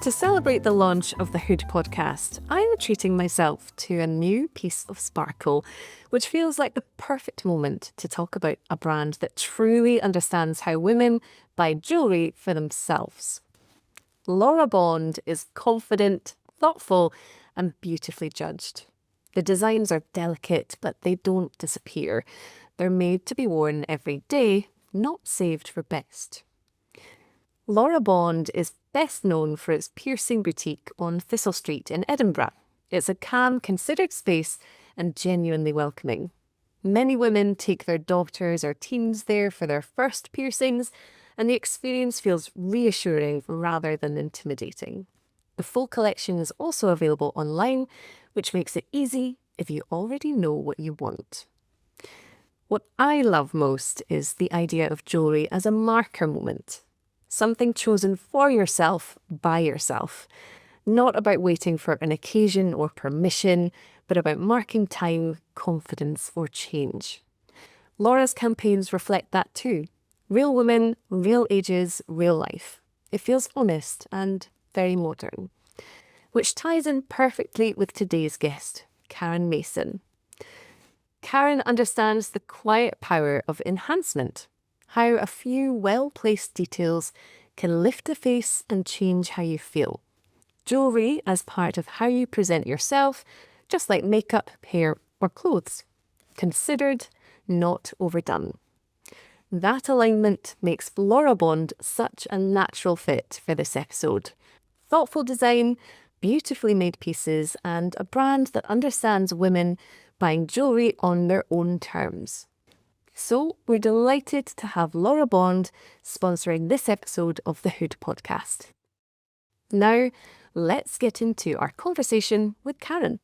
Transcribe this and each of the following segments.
To celebrate the launch of the Hood podcast, I am treating myself to a new piece of sparkle, which feels like the perfect moment to talk about a brand that truly understands how women buy jewellery for themselves. Laura Bond is confident, thoughtful, and beautifully judged. The designs are delicate, but they don't disappear. They're made to be worn every day, not saved for best. Laura Bond is best known for its piercing boutique on Thistle Street in Edinburgh. It's a calm, considered space and genuinely welcoming. Many women take their daughters or teens there for their first piercings, and the experience feels reassuring rather than intimidating. The full collection is also available online, which makes it easy if you already know what you want. What I love most is the idea of jewellery as a marker moment. Something chosen for yourself, by yourself. Not about waiting for an occasion or permission, but about marking time, confidence, or change. Laura's campaigns reflect that too. Real women, real ages, real life. It feels honest and very modern. Which ties in perfectly with today's guest, Karen Mason. Karen understands the quiet power of enhancement. How a few well-placed details can lift a face and change how you feel. Jewellery as part of how you present yourself, just like makeup, hair or clothes. Considered, not overdone. That alignment makes Laura Bond such a natural fit for this episode. Thoughtful design, beautifully made pieces, and a brand that understands women buying jewellery on their own terms. So we're delighted to have Laura Bond sponsoring this episode of the Hood podcast. Now, let's get into our conversation with Karen.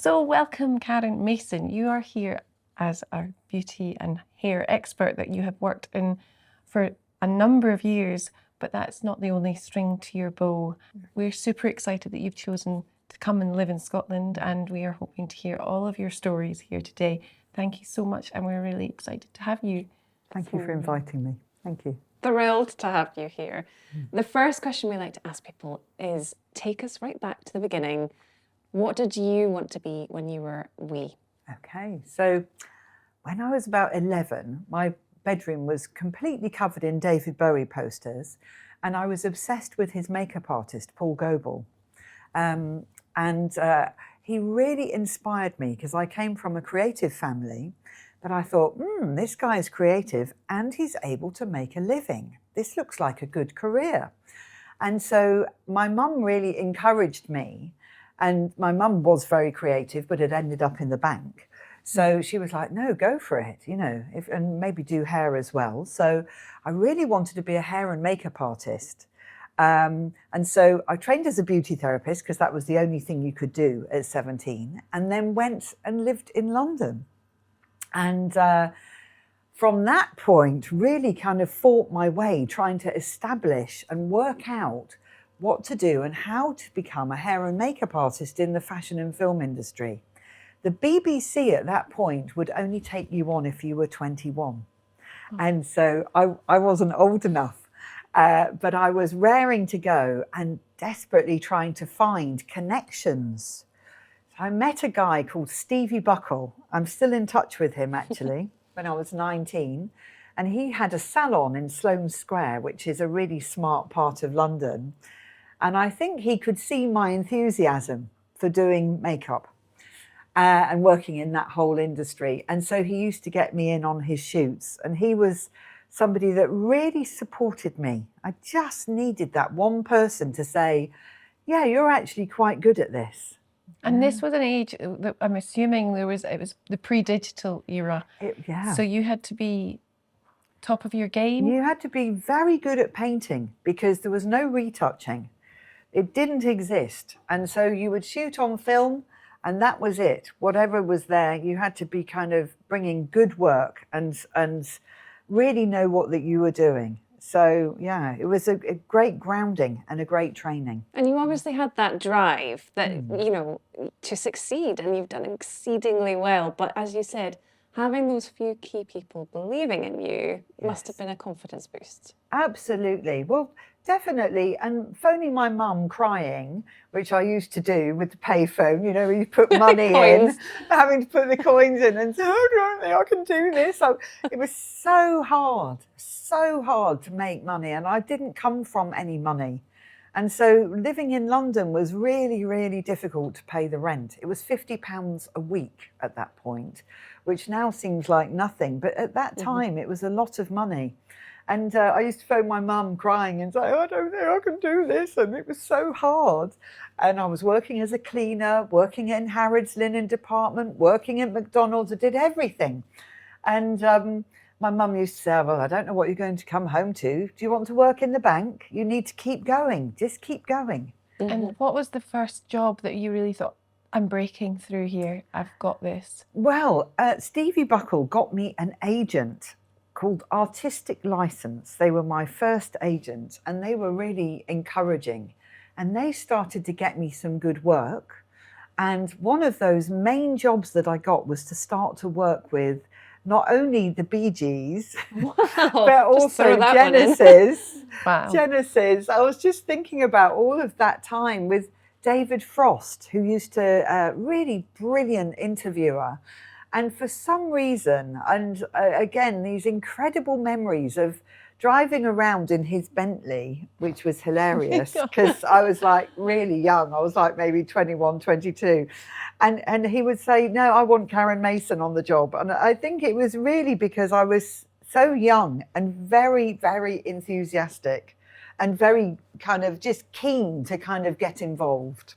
So welcome, Karen Mason. You are here as a beauty and hair expert that you have worked in for a number of years, but that's not the only string to your bow. We're super excited that you've chosen to come and live in Scotland, and we are hoping to hear all of your stories here today. Thank you so much, and we're really excited to have you. Thank you for inviting me. Thank you. Thrilled to have you here. The first question we like to ask people is, take us right back to the beginning. What did you want to be when you were wee? Okay, so when I was about 11, my bedroom was completely covered in David Bowie posters, and I was obsessed with his makeup artist, Paul Goebel. He really inspired me because I came from a creative family, but I thought, this guy is creative and he's able to make a living. This looks like a good career. And so my mum really encouraged me, and my mum was very creative, but had ended up in the bank. So she was like, no, go for it, and maybe do hair as well. So I really wanted to be a hair and makeup artist. And so I trained as a beauty therapist because that was the only thing you could do at 17, and then went and lived in London. And from that point, really kind of fought my way trying to establish and work out what to do and how to become a hair and makeup artist in the fashion and film industry. The BBC at that point would only take you on if you were 21. And so I wasn't old enough. But I was raring to go and desperately trying to find connections. So I met a guy called Stevie Buckle. I'm still in touch with him, actually, when I was 19. And he had a salon in Sloane Square, which is a really smart part of London. And I think he could see my enthusiasm for doing makeup and working in that whole industry. And so he used to get me in on his shoots. And he was somebody that really supported me. I just needed that one person to say, yeah, you're actually quite good at this. And this was an age that I'm assuming it was the pre-digital era. Yeah. So you had to be top of your game. You had to be very good at painting because there was no retouching. It didn't exist. And so you would shoot on film and that was it. Whatever was there, you had to be kind of bringing good work and really know what that you were doing. So yeah, it was a great grounding and a great training. And you obviously had that drive that, to succeed, and you've done exceedingly well. But as you said, having those few key people believing in you must have been a confidence boost. Absolutely. Well, definitely. And phoning my mum crying, which I used to do with the payphone, you know, where you put money in, having to put the coins in and say, oh, don't think I can do this. So it was so hard to make money. And I didn't come from any money. And so living in London was really, really difficult to pay the rent. It was £50 a week at that point, which now seems like nothing. But at that time, it was a lot of money. And I used to phone my mum crying and say, I don't think I can do this. And it was so hard. And I was working as a cleaner, working in Harrods linen department, working at McDonald's. I did everything. And my mum used to say, well, I don't know what you're going to come home to. Do you want to work in the bank? You need to keep going. Just keep going. And what was the first job that you really thought, I'm breaking through here, I've got this? Well, Stevie Buckle got me an agent called Artistic License. They were my first agent and they were really encouraging. And they started to get me some good work. And one of those main jobs that I got was to start to work with not only the Bee Gees, but also Genesis. Wow. Genesis. I was just thinking about all of that time with David Frost, who used to, really brilliant interviewer. And for some reason, and again, these incredible memories of driving around in his Bentley, which was hilarious because I was like really young. I was like maybe 21, 22. And he would say, no, I want Karen Mason on the job. And I think it was really because I was so young and very, very enthusiastic and very kind of just keen to kind of get involved.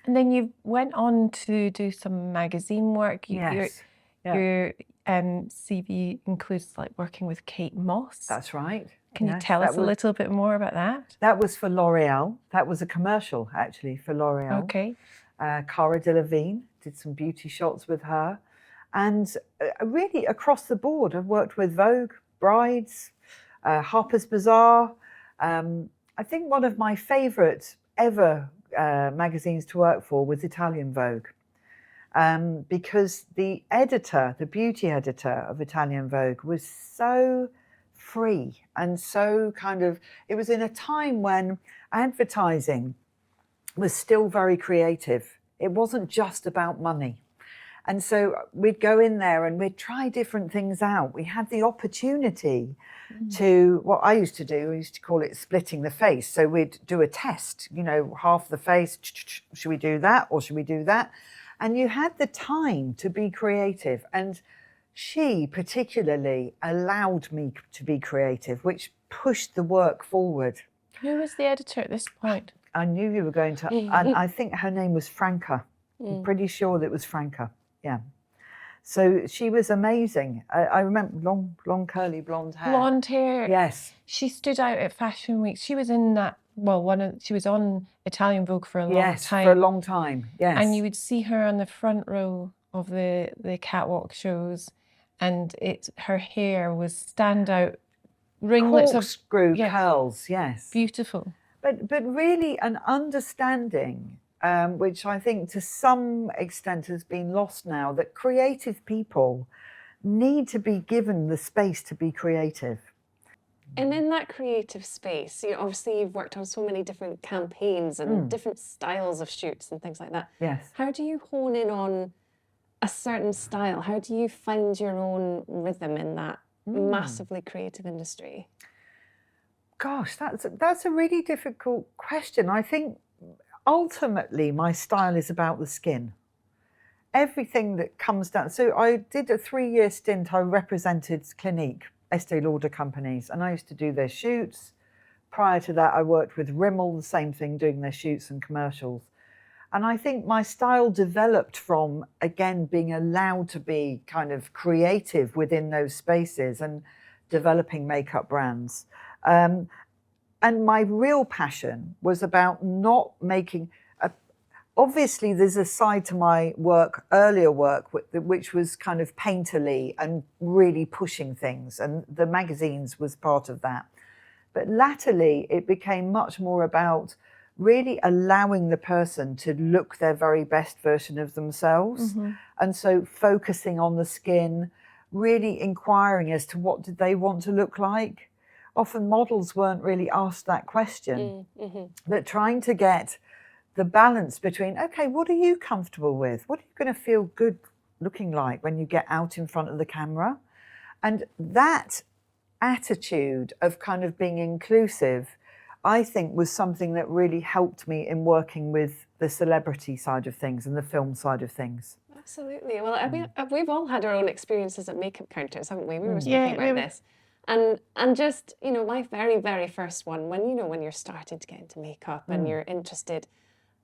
And then you went on to do some magazine work. Yes. Your CV includes like working with Kate Moss. That's right. Can you tell us a little bit more about that? That was for L'Oreal. That was a commercial actually for L'Oreal. Okay. Cara Delevingne, did some beauty shots with her. And really across the board, I've worked with Vogue, Brides, Harper's Bazaar. I think one of my favourite ever magazines to work for was Italian Vogue. Because the editor, the beauty editor of Italian Vogue was so free and so kind of, it was in a time when advertising was still very creative. It wasn't just about money. And so we'd go in there and we'd try different things out. We had the opportunity to, what I used to do, I used to call it splitting the face. So we'd do a test, you know, half the face, should we do that or should we do that? And you had the time to be creative. And she particularly allowed me to be creative, which pushed the work forward. Who was the editor at this point? I knew you were going to, and I think her name was Franca. I'm pretty sure that it was Franca, yeah. So she was amazing. I remember long curly blonde hair. Blonde hair. Yes. She stood out at Fashion Week. She was in that, well, she was on Italian Vogue for a long time. Yes, for a long time, yes. And you would see her on the front row of the catwalk shows, and her hair was standout ringlets of corkscrew curls, yes. Beautiful. But really an understanding, which I think to some extent has been lost now, that creative people need to be given the space to be creative. And in that creative space, obviously you've worked on so many different campaigns and different styles of shoots and things like that. Yes. How do you hone in on a certain style? How do you find your own rhythm in that massively creative industry? Gosh, that's a really difficult question. I think ultimately my style is about the skin. Everything that comes down. So I did a 3-year stint. I represented Clinique, Estee Lauder companies, and I used to do their shoots. Prior to that, I worked with Rimmel, the same thing, doing their shoots and commercials. And I think my style developed from, again, being allowed to be kind of creative within those spaces and developing makeup brands. And my real passion was about not making, obviously there's a side to my work, earlier work, which was kind of painterly and really pushing things. And the magazines was part of that. But latterly, it became much more about really allowing the person to look their very best version of themselves. And so focusing on the skin, really inquiring as to what did they want to look like. Often models weren't really asked that question, but trying to get the balance between, okay, what are you comfortable with? What are you going to feel good looking like when you get out in front of the camera? And that attitude of kind of being inclusive, I think, was something that really helped me in working with the celebrity side of things and the film side of things. Absolutely. Well, I mean, we've all had our own experiences at makeup counters, haven't we? We were speaking about this. And just, you know, my very, very first one, when you're starting to get into makeup and you're interested,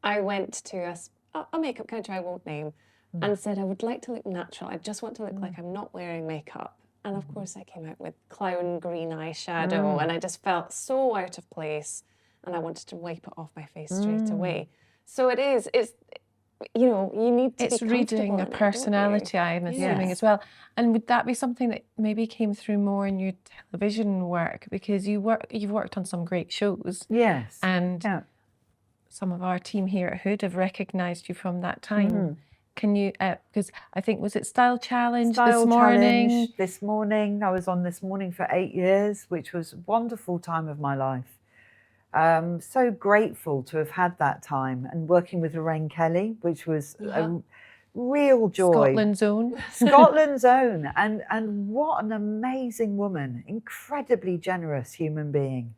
I went to a makeup counter I won't name and said, I would like to look natural. I just want to look like I'm not wearing makeup. And of course I came out with clown green eyeshadow and I just felt so out of place and I wanted to wipe it off my face straight away. So it's, you know, you need to it's be reading a personality, I'm assuming, as well. And would that be something that maybe came through more in your television work? Because you've worked on some great shows. Yes. And some of our team here at Hood have recognised you from that time. Can you, because I think, was it Style Challenge this morning? This morning. I was on This Morning for 8 years, which was a wonderful time of my life. So grateful to have had that time and working with Lorraine Kelly, which was a real joy. Scotland's own. Scotland's own. And what an amazing woman, incredibly generous human being.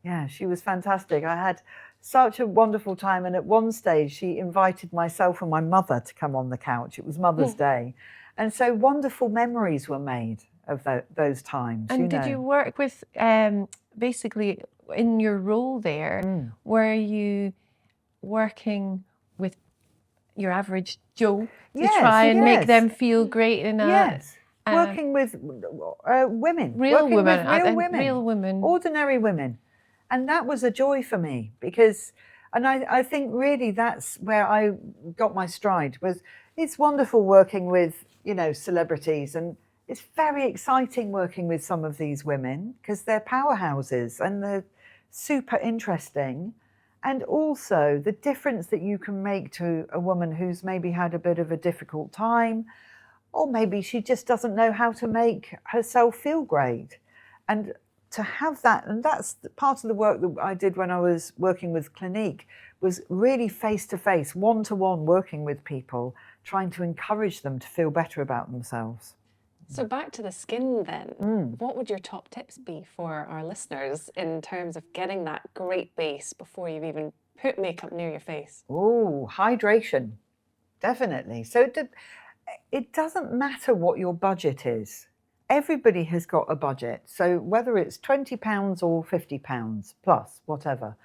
Yeah, she was fantastic. I had such a wonderful time. And at one stage, she invited myself and my mother to come on the couch. It was Mother's Day. And so wonderful memories were made of those times. And did you work with, basically, in your role there, were you working with your average Joe to try and make them feel great in a... Yes, working with women. Real women. women. Ordinary women. And that was a joy for me because, and I think really that's where I got my stride, was it's wonderful working with, you know, celebrities, and it's very exciting working with some of these women because they're powerhouses and they're super interesting. And also the difference that you can make to a woman who's maybe had a bit of a difficult time, or maybe she just doesn't know how to make herself feel great. And to have that, and that's part of the work that I did when I was working with Clinique, was really face-to-face, one-to-one working with people, trying to encourage them to feel better about themselves. So back to the skin then, what would your top tips be for our listeners in terms of getting that great base before you've even put makeup near your face? Oh, hydration, definitely. So it doesn't matter what your budget is. Everybody has got a budget. So whether it's £20 or £50 plus, whatever,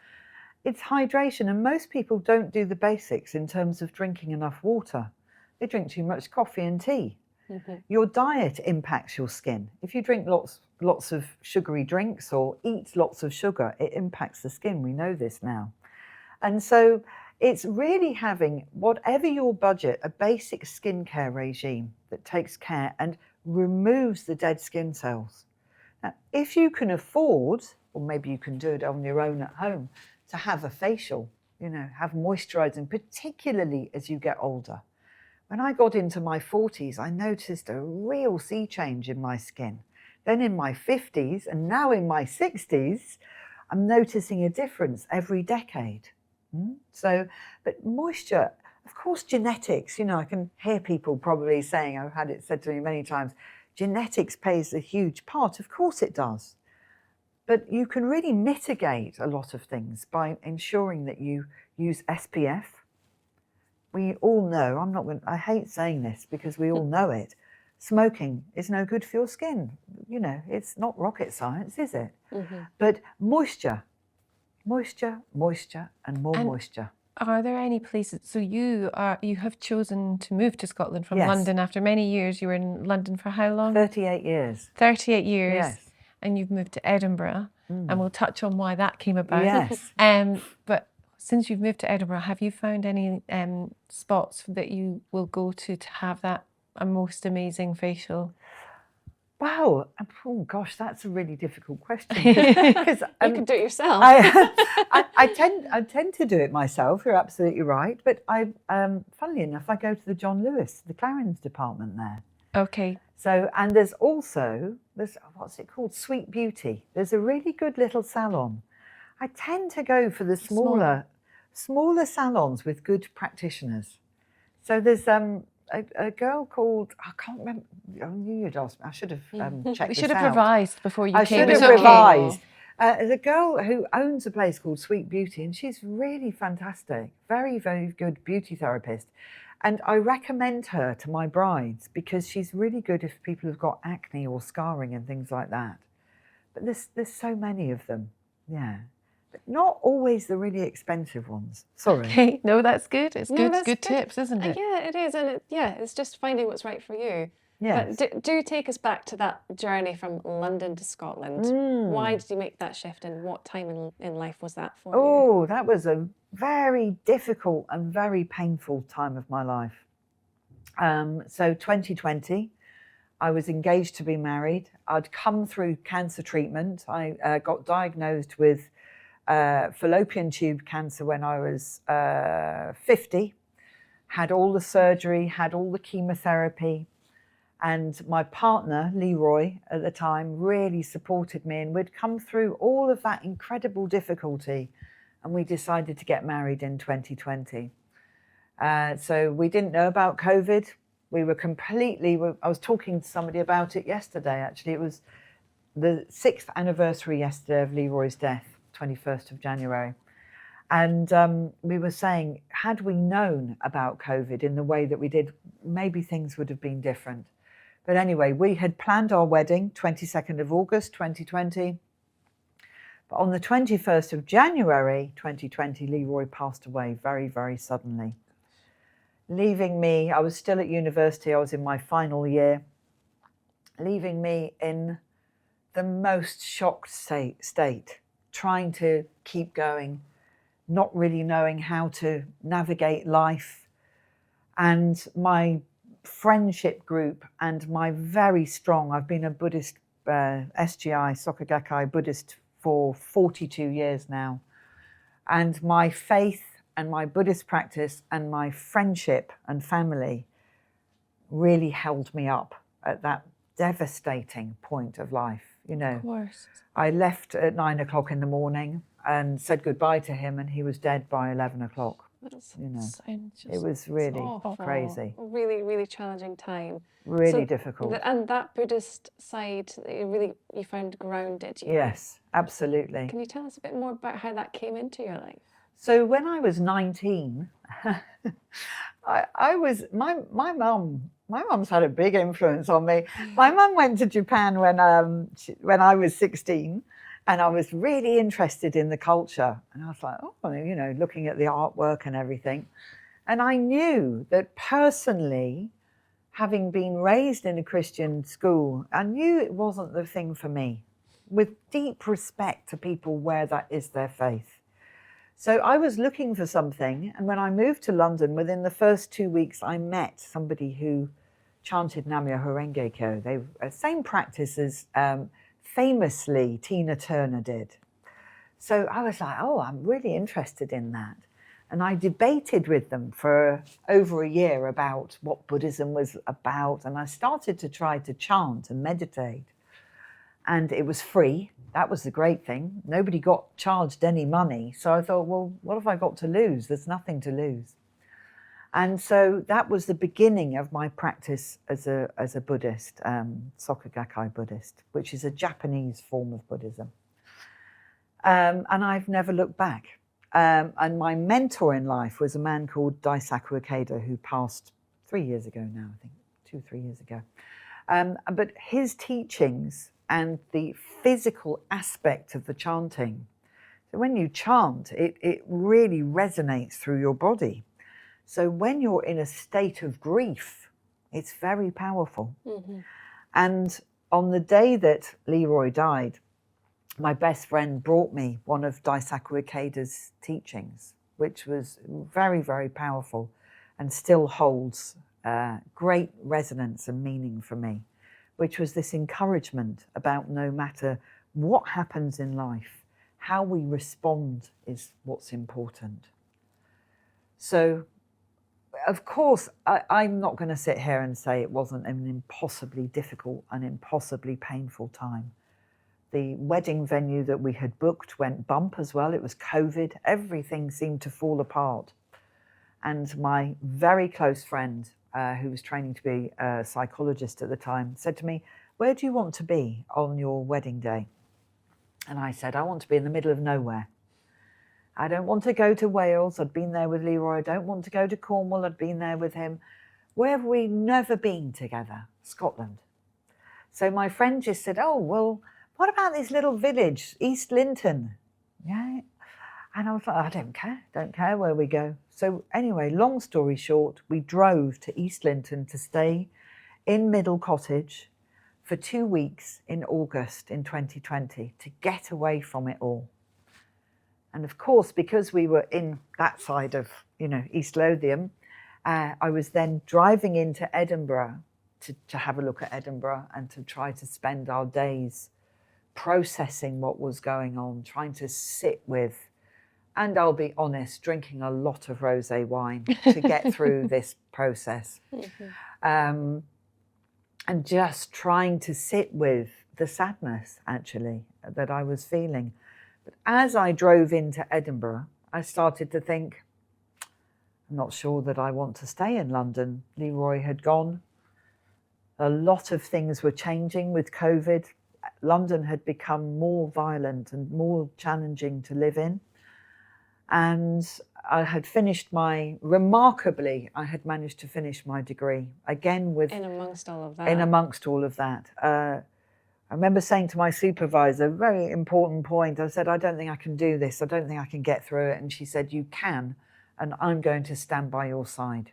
it's hydration. And most people don't do the basics in terms of drinking enough water. They drink too much coffee and tea. Your diet impacts your skin. If you drink lots of sugary drinks or eat lots of sugar, it impacts the skin. We know this now. And so it's really having, whatever your budget, a basic skincare regime that takes care and removes the dead skin cells. Now, if you can afford, or maybe you can do it on your own at home, to have a facial, you know, have moisturizing, particularly as you get older. When I got into my 40s, I noticed a real sea change in my skin. Then in my 50s, and now in my 60s, I'm noticing a difference every decade. So, but moisture, of course, genetics, you know, I can hear people probably saying, I've had it said to me many times, genetics plays a huge part. Of course it does. But you can really mitigate a lot of things by ensuring that you use SPF. We all know, I hate saying this because we all know it, smoking is no good for your skin. You know, it's not rocket science, is it? But moisture, and more moisture. Are there any places, so you have chosen to move to Scotland from London after many years. You were in London for how long? 38 years. 38 years. Yes. And you've moved to Edinburgh, and we'll touch on why that came about. Yes. But since you've moved to Edinburgh, have you found any spots that you will go to have that a most amazing facial? Wow. Oh gosh, that's a really difficult question. Because you could do it yourself. I tend to do it myself. You're absolutely right. But funnily enough, I go to the John Lewis, the Clarins department there. Okay. So, and there's what's it called? Sweet Beauty. There's a really good little salon. I tend to go for the smaller salons with good practitioners. So there's a girl called, I can't remember, I knew you'd ask me, I should have checked You this should have out. revised before you I came. should It's have okay. revised. There's a girl who owns a place called Sweet Beauty, and she's really fantastic, very, very good beauty therapist. And I recommend her to my brides because she's really good if people have got acne or scarring and things like that. But there's so many of them, yeah. But not always the really expensive ones. Sorry. Okay, no, that's good. It's No, good. that's Good good. tips, isn't it? Yeah, it is. And it's just finding what's right for you. Yes. But do take us back to that journey from London to Scotland. Why did you make that shift, and what time in life was that for you? Oh, that was a very difficult and very painful time of my life. So 2020, I was engaged to be married. I'd come through cancer treatment. I got diagnosed with fallopian tube cancer when I was 50, had all the surgery, had all the chemotherapy. And my partner, Leroy, at the time, really supported me, and we'd come through all of that incredible difficulty, and we decided to get married in 2020. So we didn't know about COVID. We were I was talking to somebody about it yesterday, actually. It was the 6th anniversary yesterday of Leroy's death, 21st of January. And we were saying, had we known about COVID in the way that we did, maybe things would have been different. But anyway, we had planned our wedding, 22nd of August, 2020. But on the 21st of January, 2020, Leroy passed away very, very suddenly. Leaving me, I was still at university, I was in my final year, leaving me in the most shocked state, trying to keep going, not really knowing how to navigate life. And my friendship group and my very strong, I've been a Buddhist, SGI, Soka Gakkai Buddhist for 42 years now. And my faith and my Buddhist practice and my friendship and family really held me up at that devastating point of life, you know. Of course. I left at 9 o'clock in the morning and said goodbye to him, and he was dead by 11 o'clock. You know, it was really crazy. Really, really challenging time. Really difficult. And that Buddhist side, you found grounded you. Yes, absolutely. Can you tell us a bit more about how that came into your life? So when I was 19, my mum's had a big influence on me. My mum went to Japan when I was 16. And I was really interested in the culture. And I was like, oh, you know, looking at the artwork and everything. And I knew that personally, having been raised in a Christian school, I knew it wasn't the thing for me, with deep respect to people where that is their faith. So I was looking for something. And when I moved to London, within the first 2 weeks, I met somebody who chanted Namyo Horenge Kyo. They same practice as famously Tina Turner did. So I was like, oh, I'm really interested in that. And I debated with them for over a year about what Buddhism was about. And I started to try to chant and meditate. And it was free. That was the great thing. Nobody got charged any money. So I thought, well, what have I got to lose? There's nothing to lose. And so that was the beginning of my practice as a Buddhist, Soka Gakkai Buddhist, which is a Japanese form of Buddhism. And I've never looked back. And my mentor in life was a man called Daisaku Ikeda, who passed 3 years ago now, I think, 2-3 years ago. But his teachings and the physical aspect of the chanting, so when you chant, it really resonates through your body. So when you're in a state of grief, it's very powerful. Mm-hmm. And on the day that Leroy died, my best friend brought me one of Daisaku Ikeda's teachings, which was very, very powerful and still holds great resonance and meaning for me, which was this encouragement about no matter what happens in life, how we respond is what's important. So of course, I'm not going to sit here and say it wasn't an impossibly difficult and impossibly painful time. The wedding venue that we had booked went bump as well. It was COVID. Everything seemed to fall apart. And my very close friend, who was training to be a psychologist at the time, said to me, "Where do you want to be on your wedding day?" And I said, "I want to be in the middle of nowhere. I don't want to go to Wales. I'd been there with Leroy. I don't want to go to Cornwall. I'd been there with him. Where have we never been together? Scotland." So my friend just said, "Oh, well, what about this little village, East Linton?" Yeah. And I was like, "I don't care where we go." So anyway, long story short, we drove to East Linton to stay in Middle Cottage for 2 weeks in August in 2020 to get away from it all. And of course, because we were in that side of, East Lothian, I was then driving into Edinburgh to have a look at Edinburgh and to try to spend our days processing what was going on, trying to sit with, and I'll be honest, drinking a lot of rosé wine to get through this process. And just trying to sit with the sadness, actually, that I was feeling. But as I drove into Edinburgh, I started to think, I'm not sure that I want to stay in London. Leroy had gone. A lot of things were changing with COVID. London had become more violent and more challenging to live in. And I had remarkably, I had managed to finish my degree, again with... In amongst all of that. I remember saying to my supervisor, very important point, I said, "I don't think I can do this. I don't think I can get through it." And she said, "You can, and I'm going to stand by your side."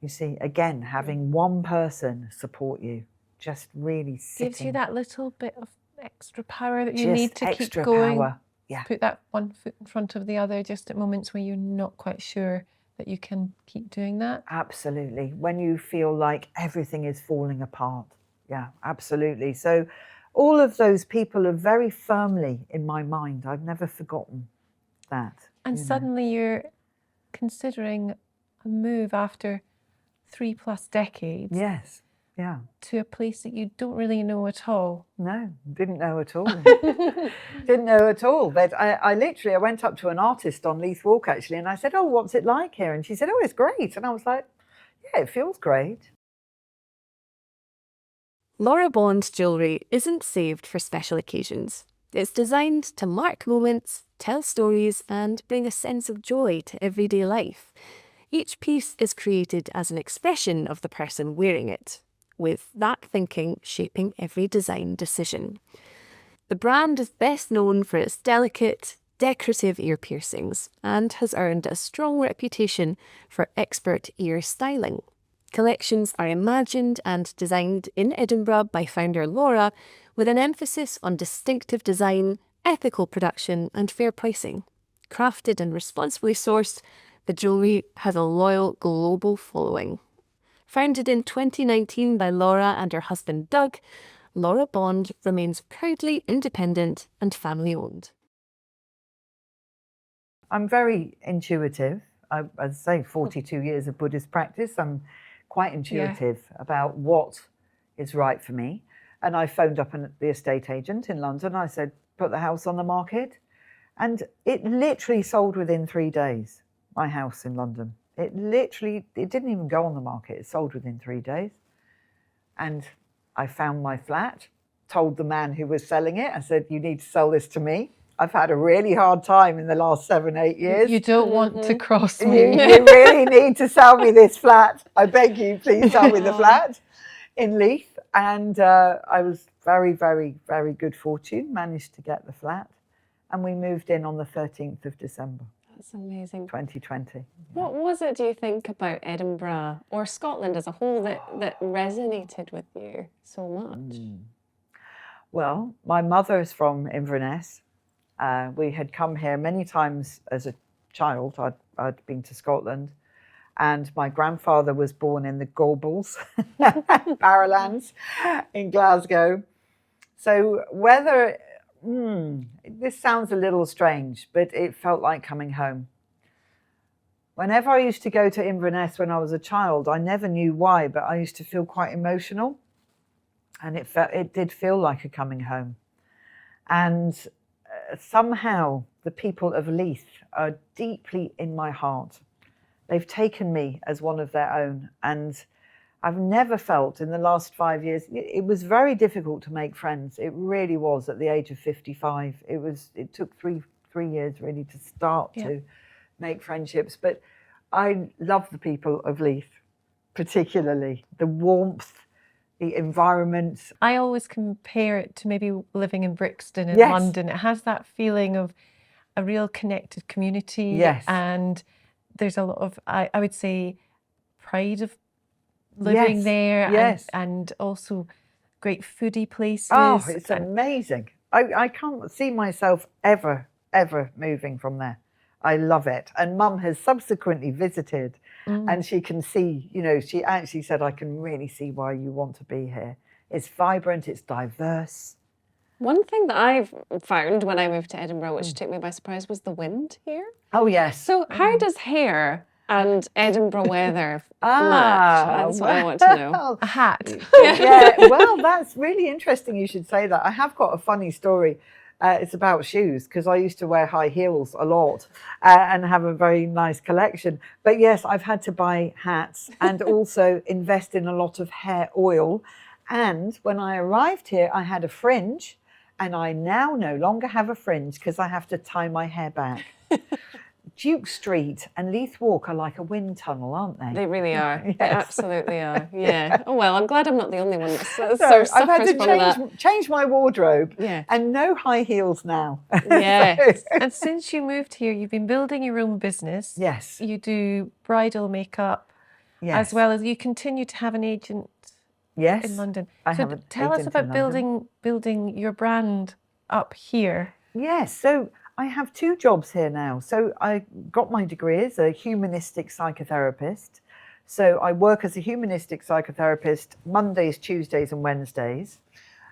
You see, again, having one person support you, just really sitting. Gives you that little bit of extra power that you Just need to keep extra going. power. Yeah. Put that one foot in front of the other just at moments where you're not quite sure that you can keep doing that. Absolutely. When you feel like everything is falling apart. Yeah, absolutely. So all of those people are very firmly in my mind. I've never forgotten that. And suddenly you're considering a move after 3+ decades. Yes. Yeah. To a place that you don't really know at all. No, didn't know at all. Didn't know at all. But I went up to an artist on Leith Walk, actually, and I said, "Oh, what's it like here?" And she said, "Oh, it's great." And I was like, "Yeah, it feels great." Laura Bond jewellery isn't saved for special occasions. It's designed to mark moments, tell stories, and bring a sense of joy to everyday life. Each piece is created as an expression of the person wearing it, with that thinking shaping every design decision. The brand is best known for its delicate, decorative ear piercings and has earned a strong reputation for expert ear styling. Collections are imagined and designed in Edinburgh by founder Laura, with an emphasis on distinctive design, ethical production and fair pricing. Crafted and responsibly sourced, the jewellery has a loyal global following. Founded in 2019 by Laura and her husband Doug, Laura Bond remains proudly independent and family-owned. I'm very intuitive. I'd say 42 years of Buddhist practice. I'm quite intuitive about what is right for me. And I phoned up the estate agent in London. I said, "Put the house on the market." And it literally sold within 3 days, my house in London. It didn't even go on the market. It sold within 3 days. And I found my flat, told the man who was selling it, I said, "You need to sell this to me. I've had a really hard time in the last 7-8 years. You don't want to cross me. You really need to sell me this flat. I beg you, please sell me the flat," in Leith. And I was very, very, very good fortune, managed to get the flat. And we moved in on the 13th of December. That's amazing. 2020. What was it, do you think, about Edinburgh or Scotland as a whole that resonated with you so much? Well, my mother is from Inverness. We had come here many times as a child. I'd been to Scotland. And my grandfather was born in the Gorbals, Barrowlands in Glasgow. So whether... this sounds a little strange, but it felt like coming home. Whenever I used to go to Inverness when I was a child, I never knew why, but I used to feel quite emotional, and it did feel like a coming home. And somehow the people of Leith are deeply in my heart. They've taken me as one of their own, and I've never felt in the last 5 years, it was very difficult to make friends. It really was at the age of 55. It took three years really to start to make friendships. But I love the people of Leith, particularly the warmth, the environment. I always compare it to maybe living in Brixton in Yes. London. It has that feeling of a real connected community. Yes. And there's a lot of, I would say, pride of living Yes. there. Yes. And also great foodie places. Oh, it's amazing. I can't see myself ever moving from there. I love it. And Mum has subsequently visited and she can see, she actually said, I can really see why you want to be here. It's vibrant, it's diverse. One thing that I've found when I moved to Edinburgh, which took me by surprise, was the wind here. Oh, yes. So how does hair and Edinburgh weather match? That's what I want to know. A hat. Yeah, well, that's really interesting you should say that. I have got a funny story. It's about shoes, because I used to wear high heels a lot and have a very nice collection. But yes, I've had to buy hats and also invest in a lot of hair oil. And when I arrived here, I had a fringe, and I now no longer have a fringe because I have to tie my hair back. Duke Street and Leith Walk are like a wind tunnel, aren't they? They really are. Yes. They absolutely are. Yeah. Oh, well, I'm glad I'm not the only one that So suffers I've had from that. to change my wardrobe. Yeah. And no high heels now. Yes. And since you moved here, you've been building your own business. Yes. You do bridal makeup, Yes. as well as you continue to have an agent Yes. in London. I So have an tell us agent about in London. building your brand up here. Yes, so I have 2 jobs here now. So I got my degree as a humanistic psychotherapist. So I work as a humanistic psychotherapist Mondays, Tuesdays and Wednesdays.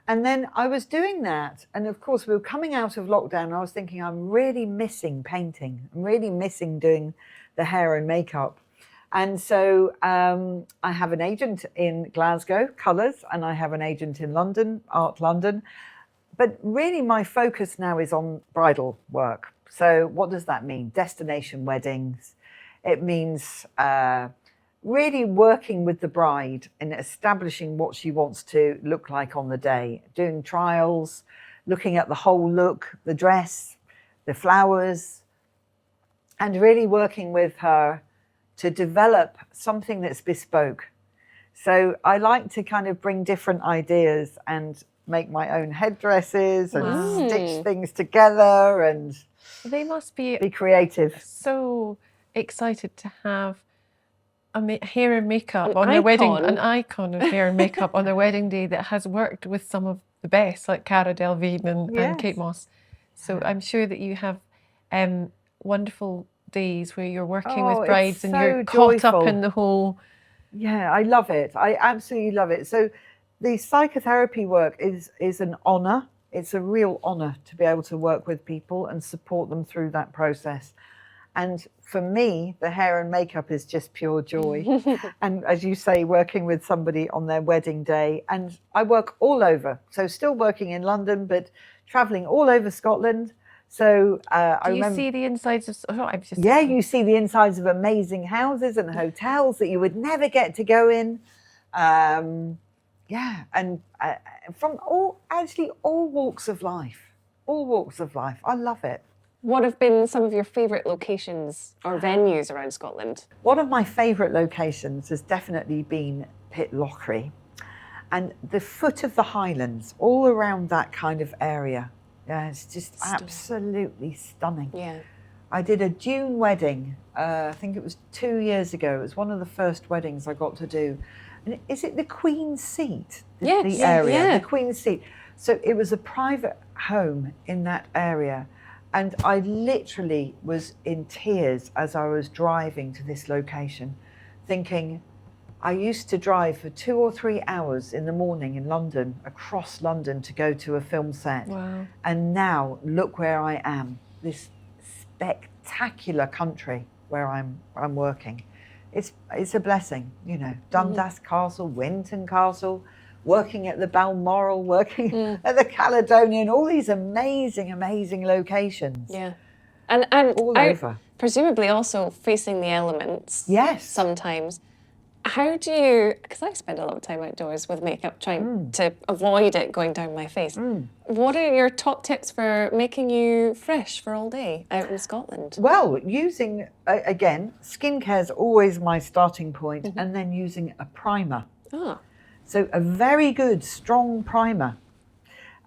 And then I was doing that. And of course, we were coming out of lockdown. And I was thinking, I'm really missing painting. I'm really missing doing the hair and makeup. And so I have an agent in Glasgow, Colours, and I have an agent in London, Art London. But really my focus now is on bridal work. So what does that mean? Destination weddings. It means really working with the bride and establishing what she wants to look like on the day, doing trials, looking at the whole look, the dress, the flowers, and really working with her to develop something that's bespoke. So I like to kind of bring different ideas and make my own headdresses and stitch things together and They must be creative. so excited to have hair and makeup An on their wedding, icon. an icon of hair and makeup on their wedding day that has worked with some of the best, like Cara Delevingne and Yes. Kate Moss. So I'm sure that you have wonderful days where you're working Oh, with brides it's and so you're caught up joyful. in the whole. Yeah, I love it. I absolutely love it. So the psychotherapy work is an honour. It's a real honour to be able to work with people and support them through that process. And for me, the hair and makeup is just pure joy. And as you say, working with somebody on their wedding day. And I work all over. So still working in London, but travelling all over Scotland. So I Do you remember. see the insides of? Oh, I'm just. Yeah, you see the insides of amazing houses and hotels that you would never get to go in. Yeah, and from all walks of life. All walks of life. I love it. What have been some of your favourite locations or venues around Scotland? One of my favourite locations has definitely been Pitlochry. And the foot of the Highlands, all around that kind of area. Yeah, it's just absolutely stunning. Yeah. I did a June wedding, I think it was 2 years ago. It was one of the first weddings I got to do. And is it the Queen's Seat? Yes, The area, yeah. the Queen's Seat. So it was a private home in that area. And I literally was in tears as I was driving to this location, thinking, I used to drive for 2 or 3 hours in the morning in London, across London to go to a film set. Wow. And now look where I am, this spectacular country, where I'm working. It's a blessing, you know. Dundas Castle, Winton Castle, working at the Balmoral, working at the Caledonian, all these amazing locations. Yeah. And all over. Presumably also facing the elements. Yes. Sometimes. How do you, because I spend a lot of time outdoors with makeup trying to avoid it going down my face. What are your top tips for making you fresh for all day out in Scotland? Well, using, again, skincare is always my starting point, and then using a primer. Ah. So a very good, strong primer.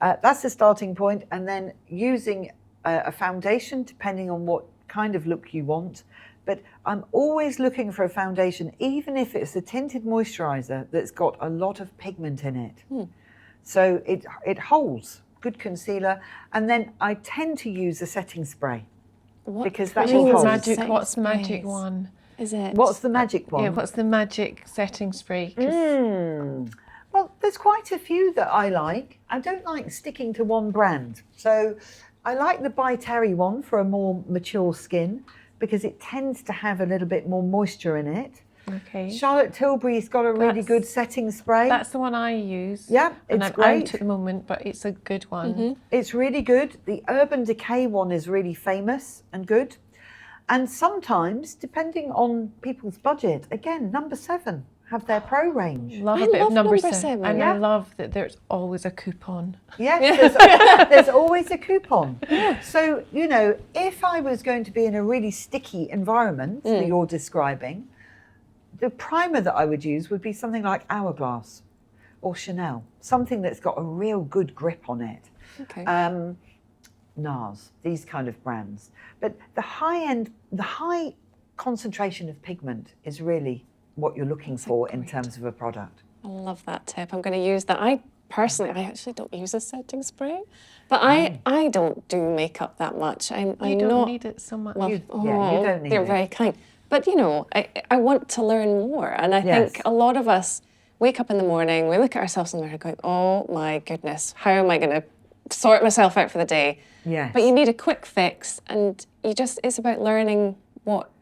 That's the starting point, and then using a foundation, depending on what kind of look you want. But I'm always looking for a foundation, even if it's a tinted moisturiser that's got a lot of pigment in it. So it holds, good concealer. And then I tend to use a setting spray. Because that will hold. What's the magic one? Is it? What's the magic one? Yeah, what's the magic setting spray? Well, there's quite a few that I like. I don't like sticking to one brand. So I like the By Terry one for a more mature skin, because it tends to have a little bit more moisture in it. Okay. Charlotte Tilbury's got a really good setting spray. That's the one I use. Yeah, and it's I'm great. out at the moment, but it's a good one. It's really good. The Urban Decay one is really famous and good. And sometimes, depending on people's budget, again, Number 7 have their pro range. Love I a bit love of number Number 7. 7. And Yeah. I love that there's always a coupon. Yes, there's always a coupon. So, you know, if I was going to be in a really sticky environment that you're describing, the primer that I would use would be something like Hourglass or Chanel, something that's got a real good grip on it. Okay. NARS, these kind of brands. But the high concentration of pigment is really what you're looking for in terms of a product. I love that tip. I'm going to use that. I actually don't use a setting spray, but I don't do makeup that much. You don't need it so much. You don't need They're it. very kind. But, you know, I want to learn more. And I think a lot of us wake up in the morning, we look at ourselves in the mirror going, oh my goodness, how am I going to sort myself out for the day? Yes. But you need a quick fix, and it's about learning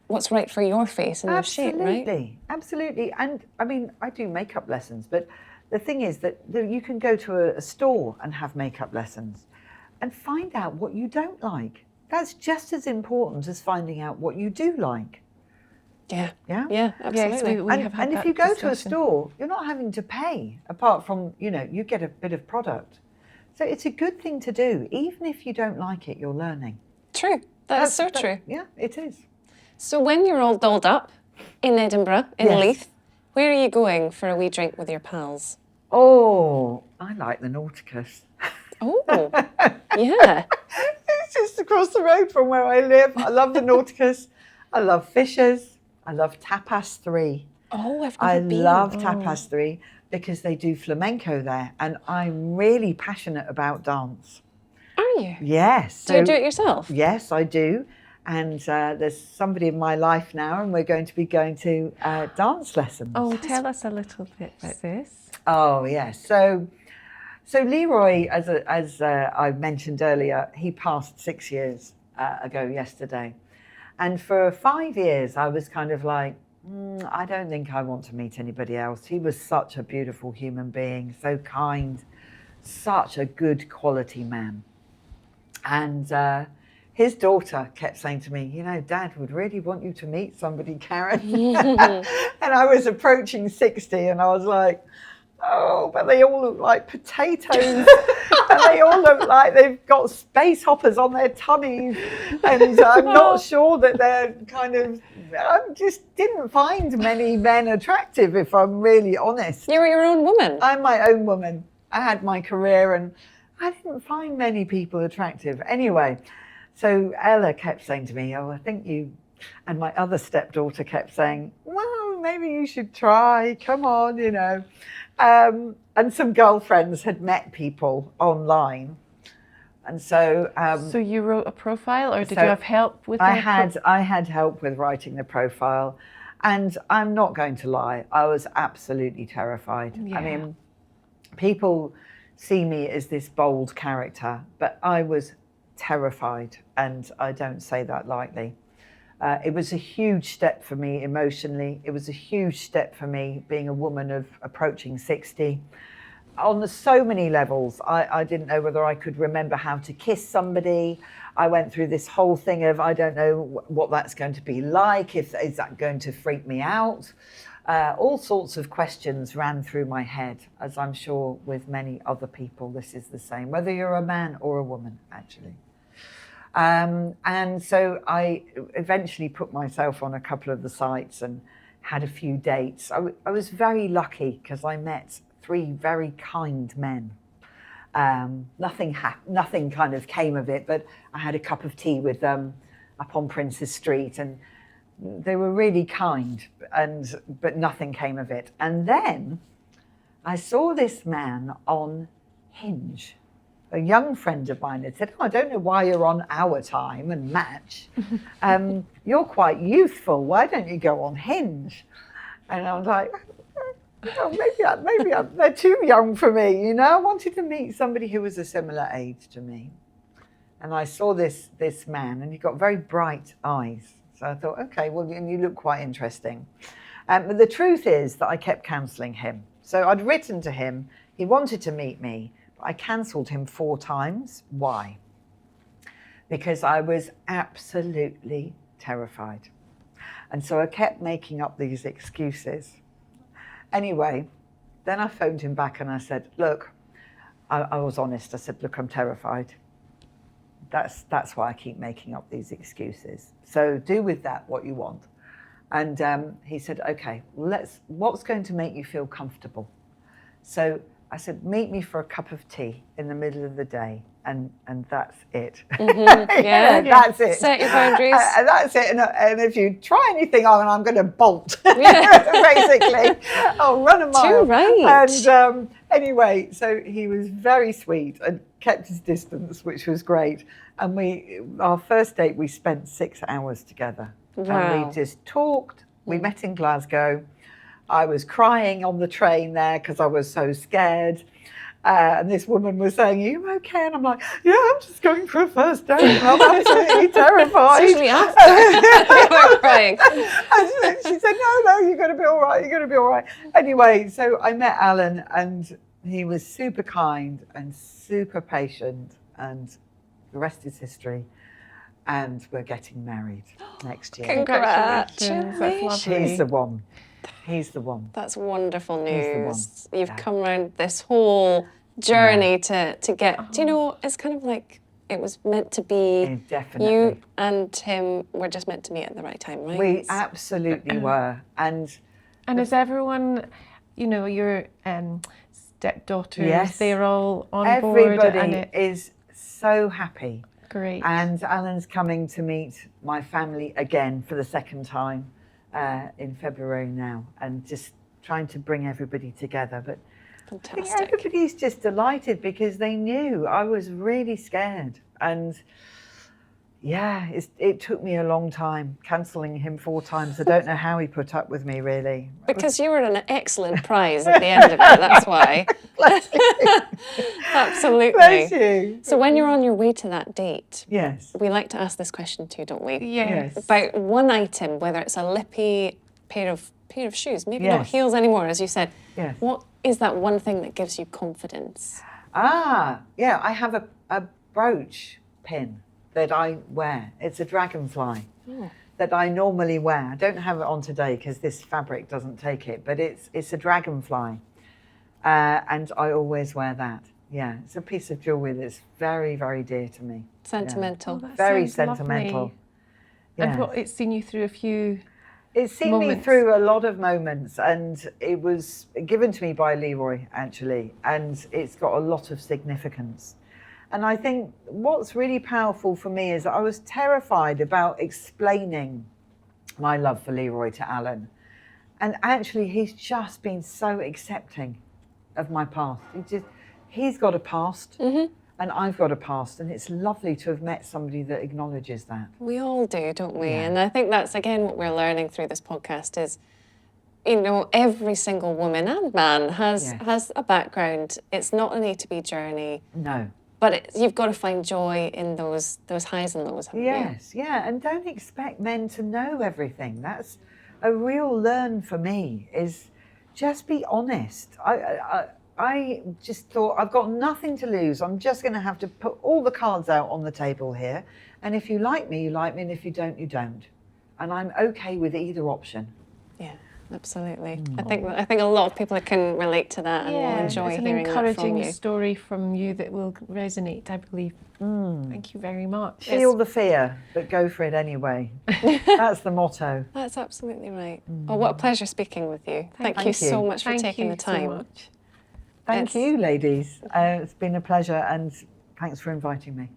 what's right for your face and your shape, right? Absolutely. And I mean, I do makeup lessons, but the thing is that you can go to a store and have makeup lessons and find out what you don't like. That's just as important as finding out what you do like. Yeah. Yeah? Yeah, absolutely. Yes, we have had and if that you go to a discussion. store, you're not having to pay, apart from, you know, you get a bit of product. So it's a good thing to do. Even if you don't like it, you're learning. True. That's so true. Yeah, it is. So when you're all dolled up in Edinburgh, in Yes. Leith, where are you going for a wee drink with your pals? Oh, I like the Nauticus. Oh, yeah. It's just across the road from where I live. I love the Nauticus. I love Fisher's. I love Tapas 3. Oh, I've I never been. love Tapas 3 because they do flamenco there, and I'm really passionate about dance. Are you? Yes. Do you do it yourself? Yes, I do. And there's somebody in my life now, and we're going to be going to dance lessons. Oh, tell us a little bit about this. Oh, yes. So Leroy, as I mentioned earlier, he passed 6 years ago yesterday. And for 5 years, I was kind of like, I don't think I want to meet anybody else. He was such a beautiful human being, so kind, such a good quality man. And his daughter kept saying to me, you know, Dad would really want you to meet somebody, Karen. And I was approaching 60 and I was like, oh, but they all look like potatoes. And they all look like they've got space hoppers on their tummies. And I'm not sure that they're kind of, I just didn't find many men attractive, if I'm really honest. You're your own woman. I'm my own woman. I had my career and I didn't find many people attractive. Anyway, so Ella kept saying to me, oh, I think you, and my other stepdaughter kept saying, well, maybe you should try, come on, you know. And some girlfriends had met people online. And so... so you wrote a profile, or did so you have help with I had help with writing the profile. And I'm not going to lie, I was absolutely terrified. Yeah. I mean, people see me as this bold character, but I was terrified, and I don't say that lightly. It was a huge step for me emotionally. It was a huge step for me being a woman of approaching 60. On so many levels, I didn't know whether I could remember how to kiss somebody. I went through this whole thing of, I don't know what that's going to be like, is that going to freak me out? All sorts of questions ran through my head, as I'm sure with many other people this is the same, whether you're a man or a woman, actually. And so I eventually put myself on a couple of the sites and had a few dates. I was very lucky because I met 3 very kind men. Nothing kind of came of it, but I had a cup of tea with them up on Princes Street, and they were really kind, but nothing came of it. And then I saw this man on Hinge. A young friend of mine had said, "Oh, I don't know why you're on Our Time and Match. You're quite youthful. Why don't you go on Hinge?" And I was like, "Oh, maybe they're too young for me, you know." I wanted to meet somebody who was a similar age to me. And I saw this man, and he got very bright eyes. So I thought, okay, well, you look quite interesting. But the truth is that I kept cancelling him. So I'd written to him. He wanted to meet me. I cancelled him 4 times. Why? Because I was absolutely terrified. And so I kept making up these excuses. Anyway, then I phoned him back and I said, look, I was honest. I said, look, I'm terrified. That's why I keep making up these excuses. So do with that what you want. And he said, okay, what's going to make you feel comfortable? So I said, meet me for a cup of tea in the middle of the day, and that's it. Mm-hmm. Yeah, that's it. Set your boundaries. And that's it. And if you try anything on, I'm going to bolt. Basically, I'll run a mile. Too right. And anyway, so he was very sweet and kept his distance, which was great. And our first date, we spent 6 hours together. Wow. And we just talked. We met in Glasgow. I was crying on the train there because I was so scared. And this woman was saying, "Are you okay?" And I'm like, "Yeah, I'm just going for a first date. I'm absolutely terrified." Usually after you were crying. And she said, no, you're going to be all right. You're going to be all right. Anyway, so I met Alan, and he was super kind and super patient, and the rest is history. And we're getting married next year. Congratulations. That's lovely. He's the one. He's the one. That's wonderful He's the news. one. You've Yeah. come around this whole journey to get, do you know, it's kind of like it was meant to be. Definitely. You and him were just meant to meet at the right time, right? We absolutely were. And is everyone, your stepdaughters, Yes. they're all on board? everybody is so happy. Great. And Alan's coming to meet my family again for the second time in February now, and just trying to bring everybody together. But I think Fantastic. everybody's just delighted because they knew I was really scared. And yeah, it took me a long time, cancelling him 4 times. I don't know how he put up with me, really. Because you were an excellent prize at the end of it, that's why. Bless you. Absolutely. Bless you. So when you're on your way to that date, Yes. we like to ask this question too, don't we? yes. About one item, whether it's a lippy pair of shoes, maybe not Yes. heels anymore, as you said. Yes. What is that one thing that gives you confidence? Yeah, I have a brooch pin that I wear. It's a dragonfly that I normally wear. I don't have it on today because this fabric doesn't take it, but it's a dragonfly. And I always wear that. Yeah, it's a piece of jewellery that's very, very dear to me. Sentimental. That Very sounds sentimental. lovely. Yes. And it's seen you through a few. It's seen me moments. through a lot of moments, and it was given to me by Leroy, actually, and it's got a lot of significance. And I think what's really powerful for me is that I was terrified about explaining my love for Leroy to Alan. And actually, he's just been so accepting of my past. He's got a past, and I've got a past, and it's lovely to have met somebody that acknowledges that. We all do, don't we? Yeah. And I think that's, again, what we're learning through this podcast is, every single woman and man has a background. It's not an A to B journey. No. But you've got to find joy in those highs and lows, haven't you? Yes, yeah, and don't expect men to know everything. That's a real learn for me, is just be honest. I just thought, I've got nothing to lose. I'm just going to have to put all the cards out on the table here. And if you like me, you like me. And if you don't, you don't. And I'm okay with either option. Yeah, absolutely. I think a lot of people can relate to that and will enjoy hearing that from you. It's an encouraging story from you that will resonate, I believe. Thank you very much. Feel the fear, but go for it anyway. That's the motto. That's absolutely right. Oh, what a pleasure speaking with you. Thank you so much for taking the time. So much. Thank you, ladies. It's been a pleasure, and thanks for inviting me.